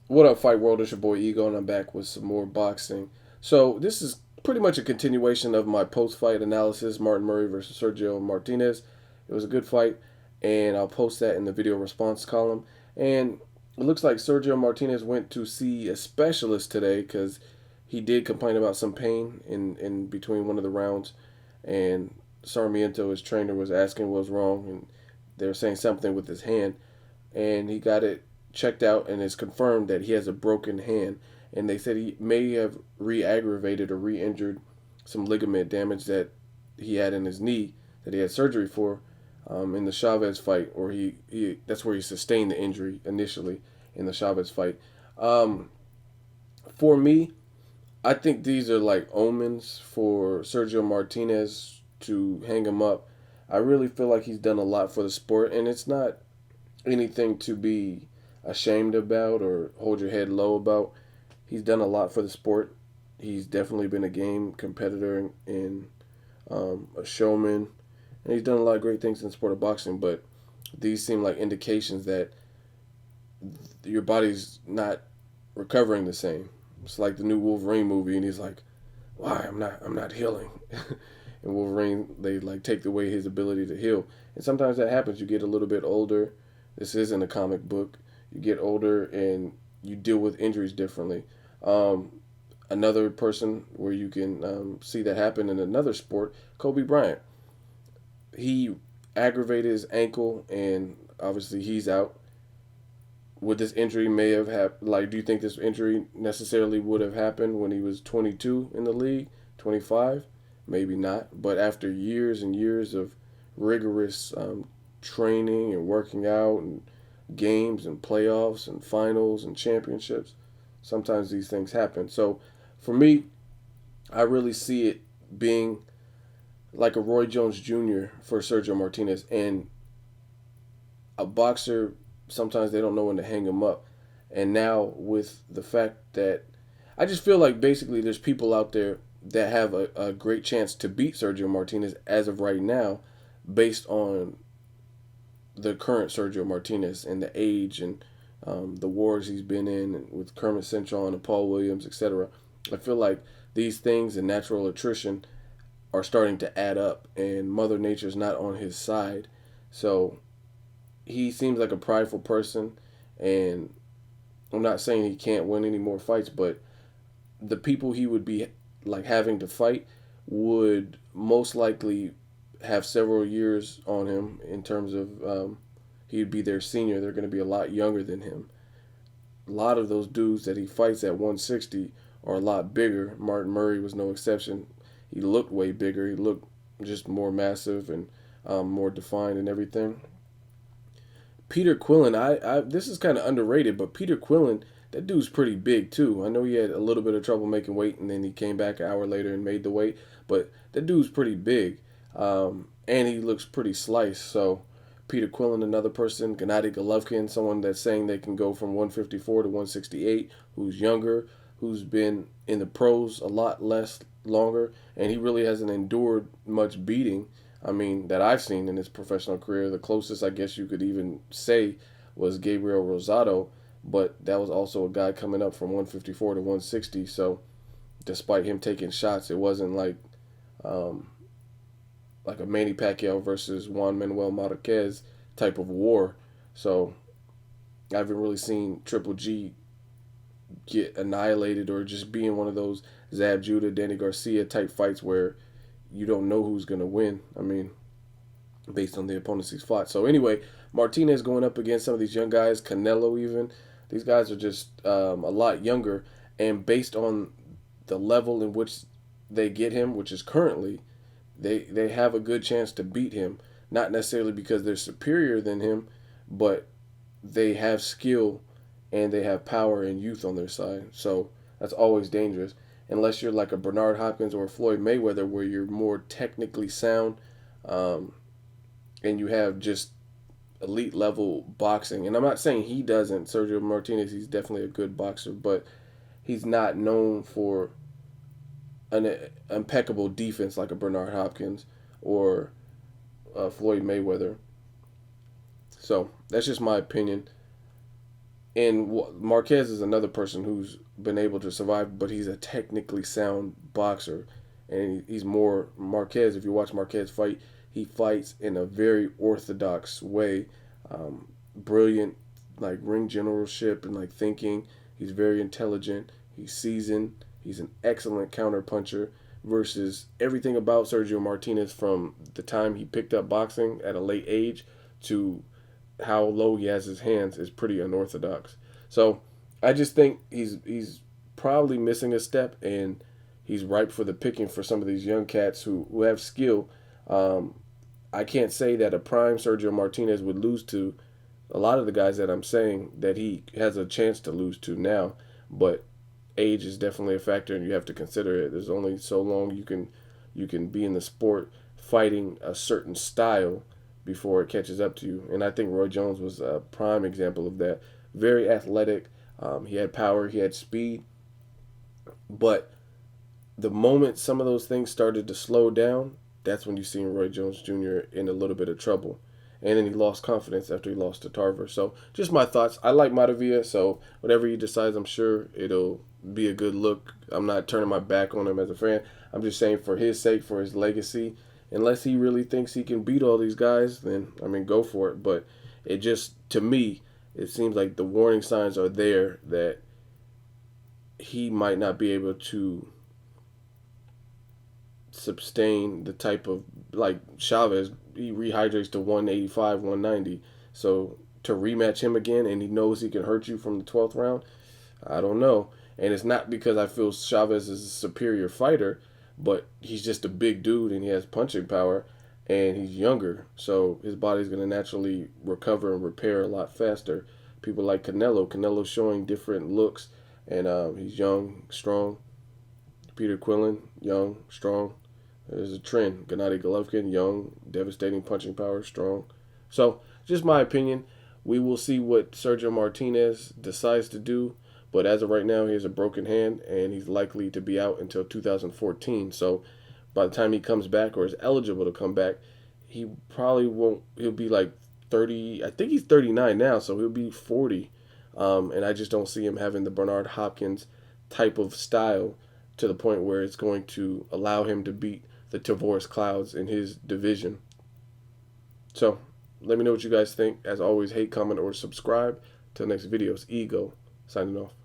What up, Fight World? It's your boy Ego, and I'm back with some more boxing. So this is pretty much a continuation of my post-fight analysis: Martin Murray versus Sergio Martinez. It was a good fight, and I'll post that in the video response column. And it looks like Sergio Martinez went to see a specialist today because he did complain about some pain in between one of the rounds, and Sarmiento, his trainer, was asking what was wrong, and they were saying something with his hand, and he got it checked out, and it's confirmed that he has a broken hand. And they said he may have re-aggravated or re-injured some ligament damage that he had in his knee that he had surgery for in the Chavez fight, or he that's where he sustained the injury initially in the Chavez fight. Um, for me, I think these are like omens for Sergio Martinez to hang him up. I really feel like he's done a lot for the sport, and it's not anything to be ashamed about or hold your head low about. He's done a lot for the sport. He's definitely been a game competitor and a showman, and he's done a lot of great things in the sport of boxing. But these seem like indications that your body's not recovering the same. It's like the new Wolverine movie, and he's like, "Why I'm not healing." And Wolverine, they like take away his ability to heal, and sometimes that happens. You get a little bit older. This isn't a comic book. You get older and you deal with injuries differently. Um, Another person where you can see that happen in another sport, Kobe Bryant. He aggravated his ankle, and obviously he's out. Would this injury may have happened? Like, do you think this injury necessarily would have happened when he was 22 in the league, 25? Maybe not. But after years and years of rigorous training and working out and games and playoffs and finals and championships, sometimes these things happen. So for me, I really see it being like a Roy Jones Jr. for Sergio Martinez. And a boxer, sometimes they don't know when to hang him up. And now with the fact that I just feel like basically there's people out there that have a great chance to beat Sergio Martinez as of right now based on the current Sergio Martinez and the age and the wars he's been in and with Kermit Cintron and Paul Williams, etc. I feel like these things and natural attrition are starting to add up, and Mother Nature's not on his side. So he seems like a prideful person, and I'm not saying he can't win any more fights, but the people he would be like having to fight would most likely have several years on him in terms of he'd be their senior. They're going to be a lot younger than him. A lot of those dudes that he fights at 160 are a lot bigger. Martin Murray was no exception. He looked way bigger. He looked just more massive and more defined and everything. Peter Quillen, I this is kind of underrated, but Peter Quillen, that dude's pretty big too. I know he had a little bit of trouble making weight, and then he came back an hour later and made the weight. But that dude's pretty big, and he looks pretty sliced. So Peter Quillen, another person, Gennady Golovkin, someone that's saying they can go from 154 to 168, who's younger, who's been in the pros a lot less longer, and he really hasn't endured much beating. I mean, that I've seen in his professional career. The closest I guess you could even say was Gabriel Rosado, but that was also a guy coming up from 154 to 160. So despite him taking shots, it wasn't um, like a Manny Pacquiao versus Juan Manuel Marquez type of war. So I haven't really seen Triple G get annihilated or just be in one of those Zab Judah, Danny Garcia type fights where you don't know who's going to win. I mean, based on the opponents he's fought. So anyway, Martinez going up against some of these young guys, Canelo even. These guys are just a lot younger, and based on the level in which they get him, which is currently, they have a good chance to beat him. Not necessarily because they're superior than him, but they have skill and they have power and youth on their side. So that's always dangerous. Unless you're like a Bernard Hopkins or a Floyd Mayweather, where you're more technically sound, um, and you have just elite level boxing. And I'm not saying he doesn't. Sergio Martinez, he's definitely a good boxer, but he's not known for an impeccable defense like a Bernard Hopkins or Floyd Mayweather. So that's just my opinion. And Marquez is another person who's been able to survive, but he's a technically sound boxer, and he's more Marquez. If you watch Marquez fight, he fights in a very orthodox way, brilliant, like ring generalship and like thinking. He's very intelligent. He's seasoned. He's an excellent counter puncher. Versus everything about Sergio Martinez from the time he picked up boxing at a late age to how low he has his hands is pretty unorthodox. So I just think he's probably missing a step, and he's ripe for the picking for some of these young cats who have skill. Um, I can't say that a prime Sergio Martinez would lose to a lot of the guys that I'm saying that he has a chance to lose to now, but age is definitely a factor, and you have to consider it. There's only so long you can be in the sport fighting a certain style before it catches up to you. And I think Roy Jones was a prime example of that. Very athletic. He had power. He had speed. But the moment some of those things started to slow down, that's when you seen Roy Jones Jr. in a little bit of trouble. And then he lost confidence after he lost to Tarver. So just my thoughts. I like Matavia, so whatever he decides, I'm sure it'll be a good look. I'm not turning my back on him as a fan. I'm just saying for his sake, for his legacy, unless he really thinks he can beat all these guys, then I mean go for it. But it just to me, it seems like the warning signs are there that he might not be able to sustain the type of like Chavez. He rehydrates to 185, 190. So to rematch him again, and he knows he can hurt you from the 12th round, I don't know. And it's not because I feel Chavez is a superior fighter, but he's just a big dude and he has punching power, and he's younger, so his body's going to naturally recover and repair a lot faster. People like Canelo's showing different looks, and he's young, strong. Peter Quillen, young, strong. There's a trend. Gennady Golovkin, young, devastating punching power, strong. So, just my opinion. We will see what Sergio Martinez decides to do. But as of right now, he has a broken hand, and he's likely to be out until 2014. So, by the time he comes back or is eligible to come back, he probably won't. He'll be like 30. I think he's 39 now, so he'll be 40. And I just don't see him having the Bernard Hopkins type of style to the point where it's going to allow him to beat the Tavoris Clouds in his division. So, let me know what you guys think. As always, hate, comment, or subscribe. Till next videos, Ego, signing off.